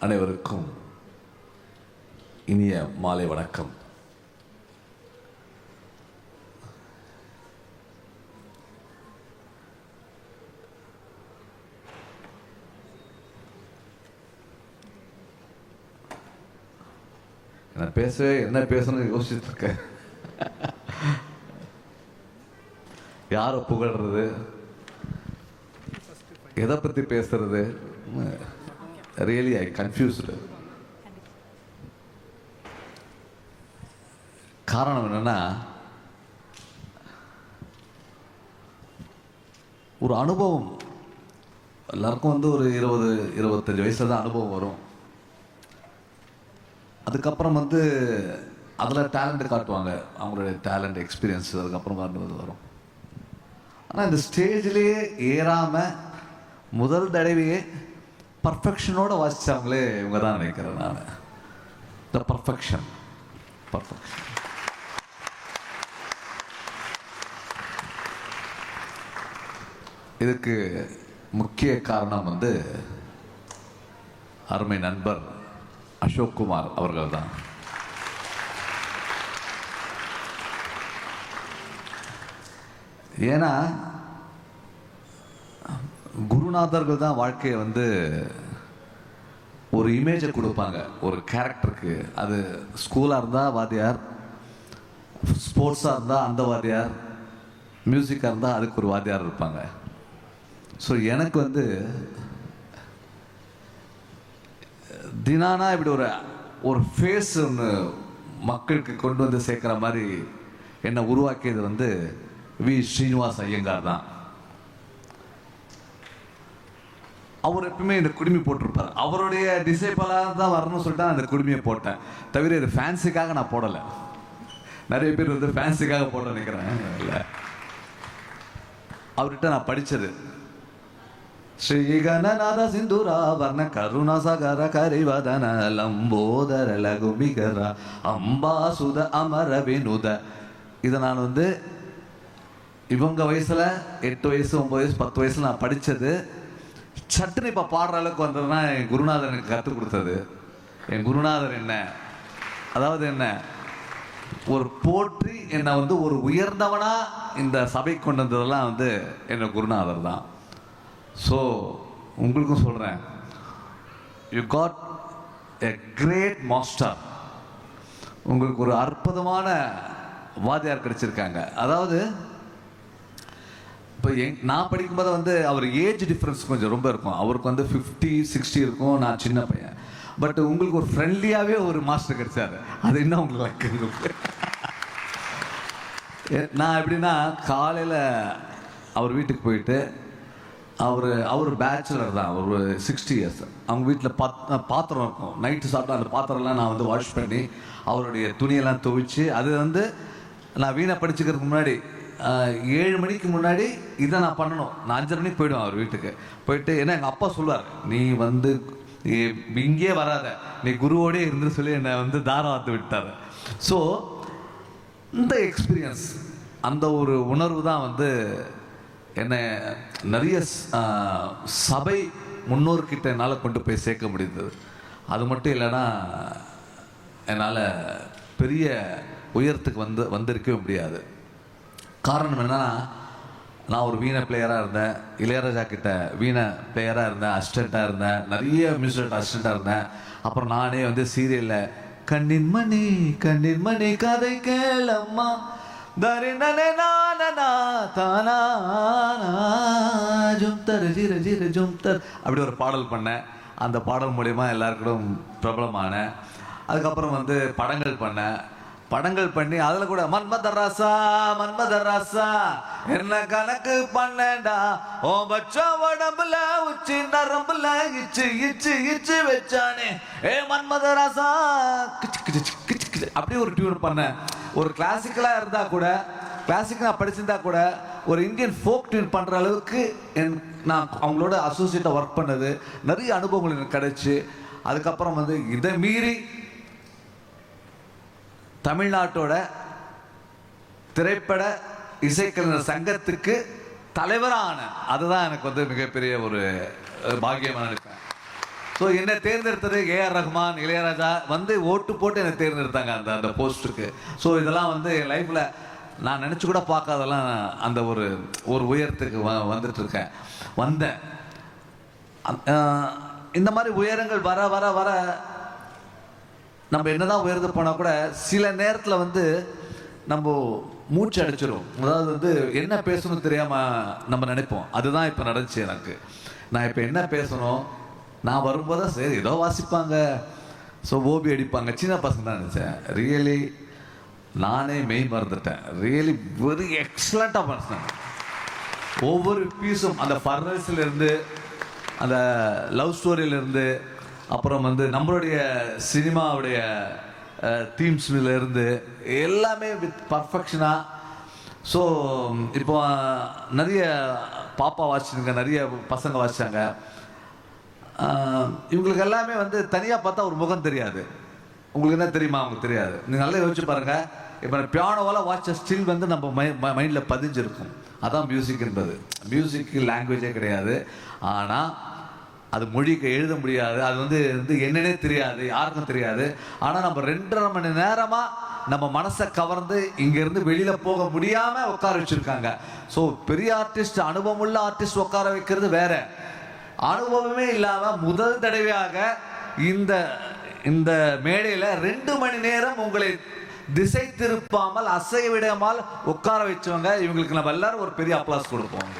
அனைவருக்கும் இனிய மாலை வணக்கம். நான் என்ன பேசணும்னு யோசிச்சுட்டு இருக்கேன். யாரை புகழ்றது, எதை பத்தி பேசுறது, ரியலி ஐ கன்ஃபியூஸ்டு. காரணம் என்னன்னா, ஒரு அனுபவம் எல்லாருக்கும் ஒரு 20-25 வயசுல தான் அனுபவம் வரும். அதுக்கப்புறம் அதில் டேலண்ட் காட்டுவாங்க, அவங்களுடைய டேலண்ட் எக்ஸ்பீரியன்ஸ் அதுக்கப்புறம் வரும். ஆனால் இந்த ஸ்டேஜ்லேயே ஏறாமல் முதல் தடவையே பர்ஃபெக்ஷனோட வாசிச்சாங்களே இவங்க தான் நினைக்கிறேன் நான். த பர்ஃபெக்ஷன். இதுக்கு முக்கிய காரணம் அருமை நண்பர் அசோக் குமார் அவர்கள் தான். ஏன்னா குருநாதர்கள் தான் வாழ்க்கையை ஒரு இமேஜை கொடுப்பாங்க ஒரு கேரக்டருக்கு. அது ஸ்கூலாக இருந்தால் வாத்தியார், ஸ்போர்ட்ஸாக இருந்தால் அந்த வாத்தியார், மியூசிக்காக இருந்தால் அதுக்கு ஒரு வாத்தியார் இருப்பாங்க. ஸோ எனக்கு தினானா இப்படி ஒரு ஃபேஸ் ஒன்று மக்களுக்கு கொண்டு சேர்க்குற மாதிரி என்னை உருவாக்கியது வி ஸ்ரீனிவாஸ் ஐயங்கார் தான். அவர் எப்பவுமே இந்த குடுமி போட்டிருப்பார். அவருடைய டிசைபிளாக தான் வரணும்னு சொல்லிட்டு அந்த குடுமியை போட்டேன். தவிர இது ஃபேன்ஸுக்காக நான் போடலை. நிறைய பேர் ஃபேன்ஸுக்காக போட நினைக்கிறேன். இல்லை, அவர்கிட்ட நான் படித்தது ஸ்ரீகணநாத சிந்துரா வர்ண கருணாசகர கரிவதன லம்போதர லகுபிகர அம்பாசுத அமர வினுத. இதை நான் இவங்க வயசுல 8 வயசு 9 வயசு 10 வயசுல நான் படித்தது. சட்டுன்னு இப்போ பாடுற அளவுக்கு வந்ததுன்னா என் குருநாதர் எனக்கு கற்றுக் கொடுத்தது. என் குருநாதர் என்ன ஒரு போற்றி என்னை ஒரு உயர்ந்தவனா இந்த சபை கொண்டு வந்ததெல்லாம் என்னோட குருநாதர் தான். ஸோ உங்களுக்கும் சொல்கிறேன், you got a great master. உங்களுக்கு ஒரு அற்புதமான வாத்தியார் கிடைச்சிருக்காங்க. அதாவது இப்போ நான் படிக்கும்போது அவர் ஏஜ் டிஃப்ரென்ஸ் கொஞ்சம் ரொம்ப இருக்கும். அவருக்கு 50-60 இருக்கும், நான் சின்ன பையன். பட் உங்களுக்கு ஒரு ஃப்ரெண்ட்லியாகவே ஒரு மாஸ்டர் கிடைச்சாரு. அது என்ன உங்களுக்கு உங்களுக்கு நான் எப்படின்னா, காலையில் அவர் வீட்டுக்கு போயிட்டு, அவர் பேச்சுலர் தான், ஒரு 60 இயர்ஸ். அவங்க வீட்டில் பாத்திரம் இருக்கும். நைட்டு சாப்பிட்டா அந்த பாத்திரம்லாம் நான் வாஷ் பண்ணி அவருடைய துணியெல்லாம் துவைச்சி, அது நான் வீணை படிச்சுக்கிறதுக்கு முன்னாடி 7 மணிக்கு முன்னாடி இதை நான் பண்ணணும். நான் 5:30 மணிக்கு போயிடுவேன் அவர் வீட்டுக்கு. போயிட்டு ஏன்னா எங்கள் அப்பா சொல்லுவார், நீ இங்கே வராத, நீ குருவோடே இருந்து சொல்லி என்னை தாராத்து விட்டார். ஸோ இந்த எக்ஸ்பீரியன்ஸ், அந்த ஒரு உணர்வு தான் என்னை நிறைய சபை முன்னோர்கிட்ட என்னால் கொண்டு போய் சேர்க்க முடிந்தது. அது மட்டும் இல்லைன்னா என்னால் பெரிய உயரத்துக்கு வந்திருக்கவே முடியாது. காரணம் என்னன்னா, நான் ஒரு வீணை பிளேயராக இருந்தேன், இளையராஜா கிட்ட வீணை பிளேயராக இருந்தேன், அசிஸ்டண்ட்டாக இருந்தேன், நிறைய மியூசிக் அசிஸ்டண்ட்டாக இருந்தேன். அப்புறம் நானே சீரியலில் கண்ணின் மணி கதை கேளம்மா அப்படி ஒரு பாடல் பண்ணேன். அந்த பாடல் மூலயமா எல்லாருக்கும் பிரபலமானேன். அதுக்கப்புறம் படங்கள் பண்ணி அதில் கூட மன்மத ராசா என்ன கணக்கு பண்ணேண்டா, ஓ பச்ச உடம்புல உச்சி நரம்புல இச்சு வச்சானே ஏ மன்மத ராசா அப்படி ஒரு டியூன் பண்ணேன். ஒரு கிளாசிக்கலாக இருந்தால் கூட, கிளாசிக் நான் படிச்சிருந்தா கூட, ஒரு இந்தியன் ஃபோக் டியூன் பண்ணுற அளவுக்கு நான் அவங்களோட அசோசியேட்டாக ஒர்க் பண்ணது, நிறைய அனுபவங்கள் எனக்கு கிடைச்சி. அதுக்கப்புறம் இதை மீறி தமிழ்நாட்டோட திரைப்பட இசைக்கலைஞர் சங்கத்துக்கு தலைவரான, அதுதான் எனக்கு மிகப்பெரிய ஒரு பாக்கியமாக நினைப்பேன். ஸோ என்னை தேர்ந்தெடுத்தது ஏஆர் ரஹ்மான், இளையராஜா வந்து ஓட்டு போட்டு என்னை தேர்ந்தெடுத்தாங்க அந்த அந்த போஸ்ட்டுக்கு. ஸோ இதெல்லாம் வந்து என் லைஃப்பில் நான் நினச்சி கூட பார்க்காதெல்லாம் அந்த ஒரு ஒரு உயரத்துக்கு வந்துட்டுருக்கேன் வந்தேன். இந்த மாதிரி உயரங்கள் வர வர வர நம்ம என்னதான் உயர்ந்து போனால் கூட சில நேரத்தில் வந்து நம்ம மூச்சு அடிச்சிடும். அதாவது வந்து என்ன பேசணும் தெரியாமல் நம்ம நினைப்போம். அதுதான் இப்போ நடந்துச்சு எனக்கு. நான் இப்போ என்ன பேசணும், நான் வரும்போது சரி ஏதோ வாசிப்பாங்க, ஸோ ஓபி அடிப்பாங்க, சின்ன பசங்க தான் நினச்சேன். ரியலி நானே மெய் மறந்துட்டேன். ரியலி வெரி எக்ஸலண்ட்டாக பேசினேன். ஒவ்வொரு பீஸும் அந்த ஃபர்னஸ்லேருந்து, அந்த லவ் ஸ்டோரியிலேருந்து, அப்புறம் வந்து நம்மளுடைய சினிமாவுடைய தீம்ஸ்லேருந்து எல்லாமே வித் பர்ஃபெக்ஷனாக. ஸோ இப்போ நிறைய பாப்பா வாசிச்சுங்க, நிறைய பசங்க வாசித்தாங்க. இவங்களுக்கு எல்லாமே வந்து தனியாக பார்த்தா ஒரு முகம் தெரியாது. உங்களுக்கு என்ன தெரியுமா? அவங்களுக்கு தெரியாது. நீங்கள் நல்லா யோசிச்சு பாருங்கள். இப்போ பியானோவால் வாட்ச ஸ்டில் வந்து நம்ம மைண்டில் பதிஞ்சிருக்கும். அதான் மியூசிக் என்பது. மியூசிக்கு லாங்குவேஜே கிடையாது. ஆனால் அது மொழிக்கு எழுத முடியாது. அது வந்து என்னன்னே தெரியாது, யாருக்கும் தெரியாது. ஆனால் நம்ம 2.5 மணி நேரமாக நம்ம மனசை கவர்ந்து இங்கேருந்து வெளியில் போக முடியாமல் உட்கார வச்சுருக்காங்க. ஸோ பெரிய ஆர்டிஸ்ட், அனுபவமுள்ள ஆர்டிஸ்ட் உட்கார வைக்கிறது வேற. அனுபவமே இல்லாமல் முதல் தடவையாக இந்த இந்த மேடையில் 2 மணி நேரம் உங்களை திசை திருப்பாமல் அசைய விடாமல் உட்கார வச்சவங்க, இவங்களுக்கு நம்ம எல்லாரும் ஒரு பெரிய அப்ளாஸ் கொடுப்போம்.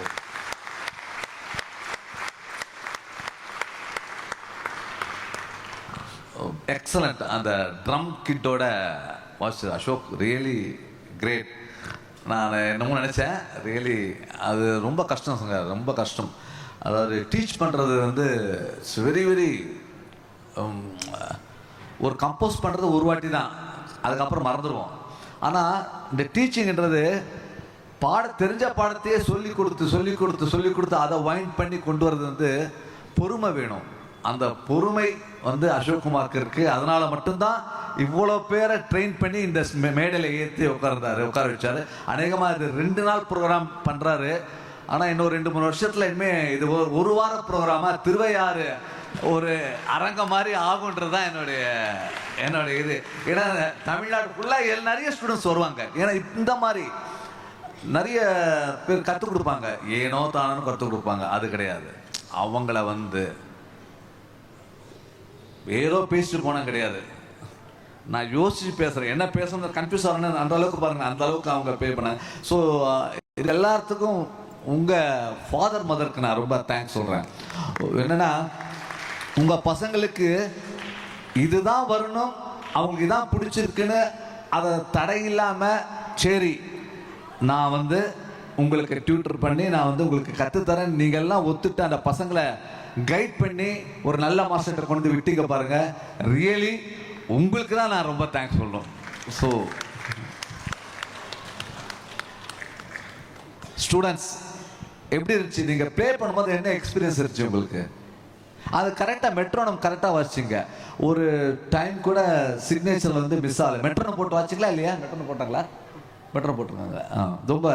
எக்ஸலண்ட். அந்த ட்ரம் கிட்டோட வாட்ச் அசோக் ரியலி கிரேட். நான் என்னமோ நினச்சேன், ரியலி அது ரொம்ப கஷ்டம் சார், ரொம்ப கஷ்டம். அதாவது டீச் பண்ணுறது வந்து இட்ஸ் வெரி வெரி ஒரு கம்போஸ் பண்ணுறது ஒரு வாட்டி தான், அதுக்கப்புறம் மறந்துடுவோம். ஆனால் இந்த டீச்சிங்ன்றது தெரிஞ்ச பாடத்தையே சொல்லி கொடுத்து அதை வைண்ட் பண்ணி கொண்டு வர்றது வந்து பொறுமை வேணும். அந்த பொறுமை வந்து அசோக்குமாருக்கு இருக்குது. அதனால் மட்டும்தான் இவ்வளோ பேரை ட்ரெயின் பண்ணி இந்த மேடையில் ஏற்றி உட்கார வச்சார். அநேகமாக இது 2 நாள் ப்ரோக்ராம் பண்ணுறாரு. ஆனால் இன்னும் 2-3 வருஷத்தில் இனிமேல் இது ஒரு வார ப்ரோக்ராமாக திருவையாறு ஒரு அரங்கம் மாதிரி ஆகுன்றது தான் என்னுடைய இது. ஏன்னா தமிழ்நாடு ஃபுல்லாக நிறைய ஸ்டூடெண்ட்ஸ் வருவாங்க. ஏன்னா இந்த மாதிரி நிறைய பேர் கற்றுக் கொடுப்பாங்க, ஏனோ தானோ கற்றுக் கொடுப்பாங்க. அது கிடையாது. அவங்கள வந்து ஏதோ பேசிட்டு போனால் கிடையாது. நான் யோசிச்சு பேசுகிறேன், என்ன பேசணும் கன்ஃபியூஸ் ஆகணும்னு அந்த அளவுக்கு பாருங்கள், அந்த அளவுக்கு அவங்க பே பண்ணாங்க. ஸோ இது எல்லாத்துக்கும் உங்கள் ஃபாதர் மதருக்கு நான் ரொம்ப தேங்க்ஸ் சொல்கிறேன். என்னென்னா உங்கள் பசங்களுக்கு இதுதான் வரணும், அவங்களுக்கு இதான் பிடிச்சிருக்குன்னு அதை தடை இல்லாமல் சரி நான் வந்து உங்களுக்கு டியூட்டர் பண்ணி நான் வந்து உங்களுக்கு கற்றுத்தரேன் நீங்கள்லாம் ஒத்துட்டு அந்த பசங்களை கைட் பண்ணி ஒரு நல்ல மாஸ்டர் கொண்டு விட்டீங்க பாருங்க. ரியலி உங்களுக்கு தான் நான் ரொம்ப தேங்க்ஸ் சொல்லணும். ஸோ ஸ்டூடெண்ட்ஸ் எப்படி இருந்துச்சு, நீங்கள் ப்ளே பண்ணும்போது என்ன எக்ஸ்பீரியன்ஸ் இருந்துச்சு உங்களுக்கு? அது கரெக்டாக மெட்ரோனம் கரெக்டாக வாசிச்சிங்க. ஒரு டைம் கூட சிக்னேச்சர் வந்து மிஸ் ஆகலை. மெட்ரோனம் போட்டு வாசிங்களா இல்லையா? மெட்ரோனம் போட்டாங்களா? மெட்ரோனம் போட்டிருக்காங்க. ரொம்ப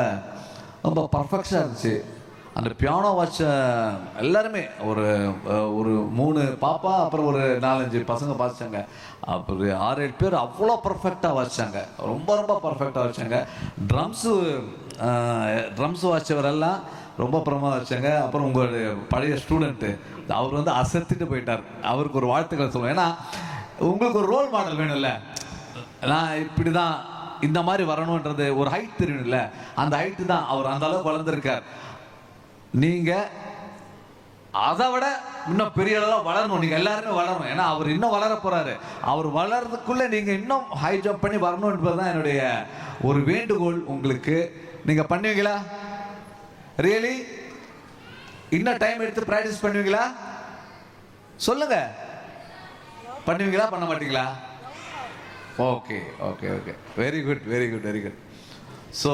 ரொம்ப பர்ஃபெக்டாக இருந்துச்சு. அந்த பியானோ வாட்ச எல்லாருமே ஒரு 3 பாப்பா, அப்புறம் ஒரு 4-5 பசங்க வாசிச்சாங்க. அப்புறம் 6-7 பேர் அவ்வளோ பர்ஃபெக்டாக வாசிச்சாங்க. ரொம்ப ரொம்ப பர்ஃபெக்டாக வாசிச்சாங்க. ட்ரம்ஸு வாசிச்சவரெல்லாம் ரொம்ப பிரமாதம் வச்சாங்க. அப்புறம் உங்களுடைய பழைய ஸ்டூடெண்ட்டு அவர் வந்து அசத்திட்டு போயிட்டார். அவருக்கு ஒரு வாழ்த்துக்களை சொல்லுவேன். ஏன்னா உங்களுக்கு ஒரு ரோல் மாடல் வேணும்ல. நான் இப்படி தான் இந்த மாதிரி வரணுன்றது ஒரு ஹைட் தெரியணும்ல. அந்த ஹைட்டு தான் அவர் அந்த அளவுக்கு வளர்ந்துருக்கார். நீங்கள் அதை விட இன்னும் பெரிய அளவில் வளரணும். நீங்கள் எல்லாருமே வளரணும். ஏன்னா அவர் இன்னும் வளர போகிறாரு. அவர் வளர்றதுக்குள்ளே நீங்கள் இன்னும் ஹை ஜம்ப் பண்ணி வரணுன்றது தான் என்னுடைய ஒரு வேண்டுகோள் உங்களுக்கு. நீங்கள் பண்ணுவீங்களா? ரியலி இன்னும் டைம் எடுத்து ப்ராக்டிஸ் பண்ணுவீங்களா? சொல்லுங்க. பண்ணுவீங்களா பண்ண மாட்டீங்களா? Okay okay okay, very good very good very good. So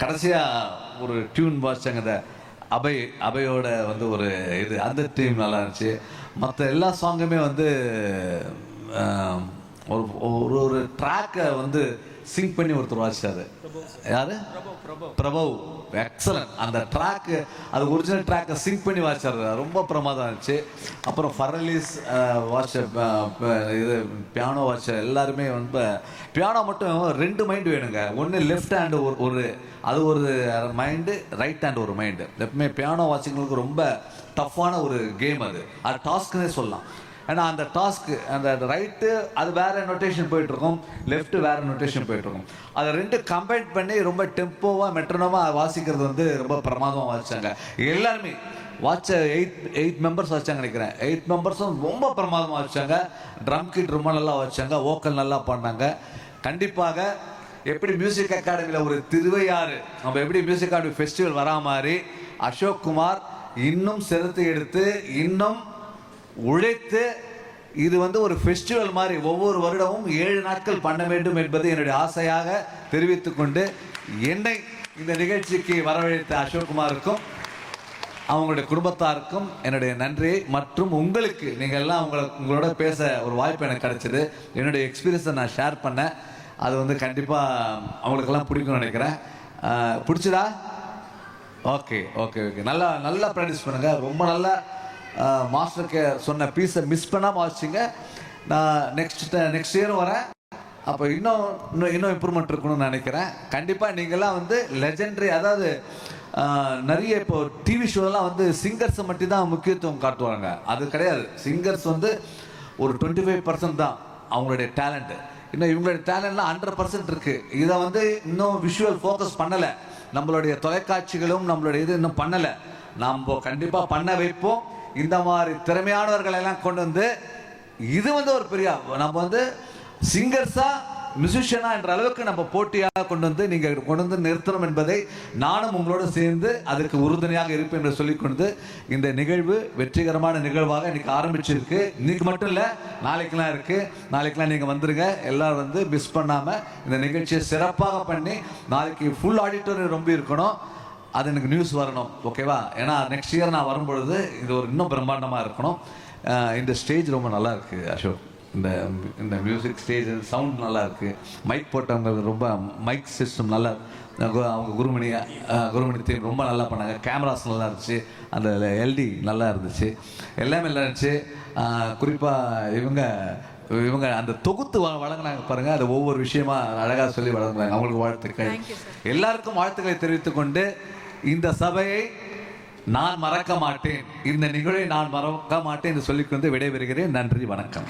கடைசியாக ஒரு டியூன் வாசிச்சாங்க, அந்த அபயோட வந்து ஒரு இது, அந்த டீம் நல்லா இருந்துச்சு. மற்ற எல்லா சாங்குமே வந்து ஒரு ஒரு ட்ராக்கை வந்து சிங்க் பண்ணி ஒருத்தர் வாசிச்சாரு. யாரு? பிரபு. எக்ஸலன்ட். அந்த ட்ராக்கு, அது ஒரிஜினல் ட்ராக்கை சிங்க் பண்ணி வாசிச்சாரு. ரொம்ப பிரமாதம் இருந்துச்சு. அப்புறம் ஃபரலிஸ் வாட்ச இது பியானோ வாட்ச எல்லாருமே வந்து பியானோ மட்டும் 2 மைண்டு வேணுங்க. ஒன்று லெஃப்ட் ஹேண்டு ஒரு அது ஒரு மைண்டு, ரைட் ஹேண்ட் ஒரு மைண்டு. எப்பவுமே பியானோ வாட்சிங்களுக்கு ரொம்ப டஃப்பான ஒரு கேம். அது டாஸ்க்குன்னே சொல்லலாம். ஏன்னா அந்த டாஸ்க்கு, அந்த ரைட்டு அது வேறு நொட்டேஷன் போயிட்டுருக்கும், லெஃப்ட்டு வேறு நொட்டேஷன் போயிட்டுருக்கும். அதை 2 கம்பைன் பண்ணி ரொம்ப டெம்போவாக மெட்ரோனமாக வாசிக்கிறது வந்து ரொம்ப பிரமாதமாக வாசித்தாங்க. எல்லாருமே வாட்ச 8 மெம்பர்ஸ் வச்சாங்க நினைக்கிறேன். 8 மெம்பர்ஸும் ரொம்ப பிரமாதமாக வச்சாங்க. ட்ரம் கிட் ரொம்ப நல்லா வச்சாங்க, வோக்கல் நல்லா பண்ணாங்க. கண்டிப்பாக எப்படி மியூசிக் அகாடமியில் ஒரு திருவையாறு, நம்ம எப்படி மியூசிக் அகாடமி ஃபெஸ்டிவல் வரா மாதிரி அசோக் குமார் இன்னும் சிரத்தை எடுத்து இன்னும் உழைத்து இது வந்து ஒரு ஃபெஸ்டிவல் மாதிரி ஒவ்வொரு வருடமும் 7 நாட்கள் பண்ண வேண்டும் என்பது என்னுடைய ஆசையாக தெரிவித்துக் கொண்டு, என்னை இந்த நிகழ்ச்சிக்கு வரவழைத்த அசோக் குமாருக்கும் அவங்களுடைய குடும்பத்தாருக்கும் என்னுடைய நன்றியை, மற்றும் உங்களுக்கு நீங்கள் எல்லாம் உங்களோட பேச ஒரு வாய்ப்பு எனக்கு கிடைச்சது. என்னுடைய எக்ஸ்பீரியன்ஸை நான் ஷேர் பண்ணேன். அது வந்து கண்டிப்பாக அவங்களுக்கெல்லாம் பிடிக்கும்னு நினைக்கிறேன். பிடிச்சதா? Okay okay okay. நல்லா நல்லா ப்ராக்டிஸ் பண்ணுங்கள். ரொம்ப நல்லா மாஸ்டருக்கு சொன்ன பீஸை மிஸ் பண்ணாமல் வாசிச்சிங்க. நான் நெக்ஸ்ட் இயரும் வரேன். அப்போ இன்னும் இம்ப்ரூவ்மெண்ட் இருக்கணும்னு நினைக்கிறேன். கண்டிப்பாக நீங்கள்லாம் வந்து லெஜெண்டரி, அதாவது நிறைய இப்போ டிவி ஷோலாம் வந்து சிங்கர்ஸை மட்டும் தான் முக்கியத்துவம் காட்டுவாங்க. அது கிடையாது. சிங்கர்ஸ் வந்து ஒரு 25% தான் அவங்களுடைய டேலண்ட்டு. இன்னும் இவங்களுடைய டேலண்ட்லாம் 100% இருக்குது. இதை வந்து இன்னும் விஷுவல் ஃபோக்கஸ் பண்ணலை. நம்மளுடைய தொலைக்காட்சிகளும் நம்மளுடைய இது இன்னும் பண்ணலை. நம்ம கண்டிப்பாக பண்ண வைப்போம். இந்த மாதிரி திறமையானவர்களை எல்லாம் கொண்டு வந்து, இது வந்து ஒரு பெரிய, நம்ம வந்து சிங்கர்ஸா மியூசிஷியனா என்ற அளவுக்கு நம்ம போட்டியாக கொண்டு வந்து நீங்கள் கொண்டு வந்து நிறுத்தணும் என்பதை நானும் உங்களோடு சேர்ந்து அதுக்கு உறுதுணையாக இருப்பேன் என்று சொல்லிக்கொண்டு, இந்த நிகழ்வு வெற்றிகரமான நிகழ்வாக இன்னைக்கு ஆரம்பிச்சிருக்கு. இன்னைக்கு மட்டும் இல்லை, நாளைக்கெல்லாம் இருக்கு. நாளைக்கெல்லாம் நீங்கள் வந்துருங்க. எல்லாரும் வந்து மிஸ் பண்ணாமல் இந்த நிகழ்ச்சியை சிறப்பாக பண்ணி, நாளைக்கு ஃபுல் ஆடிட்டோரியம் ரொம்ப இருக்கணும். அது எனக்கு நியூஸ் வரணும், ஓகேவா? ஏன்னா நெக்ஸ்ட் இயர் நான் வரும்பொழுது இது ஒரு இன்னும் பிரம்மாண்டமாக இருக்கணும். இந்த ஸ்டேஜ் ரொம்ப நல்லா இருக்குது அசோக். இந்த மியூசிக் ஸ்டேஜ் சவுண்ட் நல்லா இருக்குது. மைக் போட்டவங்க ரொம்ப மைக் சிஸ்டம் நல்லா, அவங்க குருமணி தீம் ரொம்ப நல்லா பண்ணாங்க. கேமராஸ் நல்லா இருந்துச்சு, அந்த எல்டி நல்லா இருந்துச்சு, எல்லாமே நல்லா இருந்துச்சு. குறிப்பாக இவங்க அந்த தொகுத்து வழங்கினாங்க பாருங்க, அது ஒவ்வொரு விஷயமா அழகாக சொல்லி வழங்குறாங்க. அவங்களுக்கு வாழ்த்துக்கள். எல்லாருக்கும் வாழ்த்துக்களை தெரிவித்துக் கொண்டு, இந்த சபையை நான் மறக்க மாட்டேன், இந்த நிகழ்வை நான் மறக்க மாட்டேன் என்று சொல்லிக்கொண்டு விடைபெறுகிறேன். நன்றி, வணக்கம்.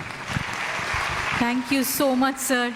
Thank you so much, sir.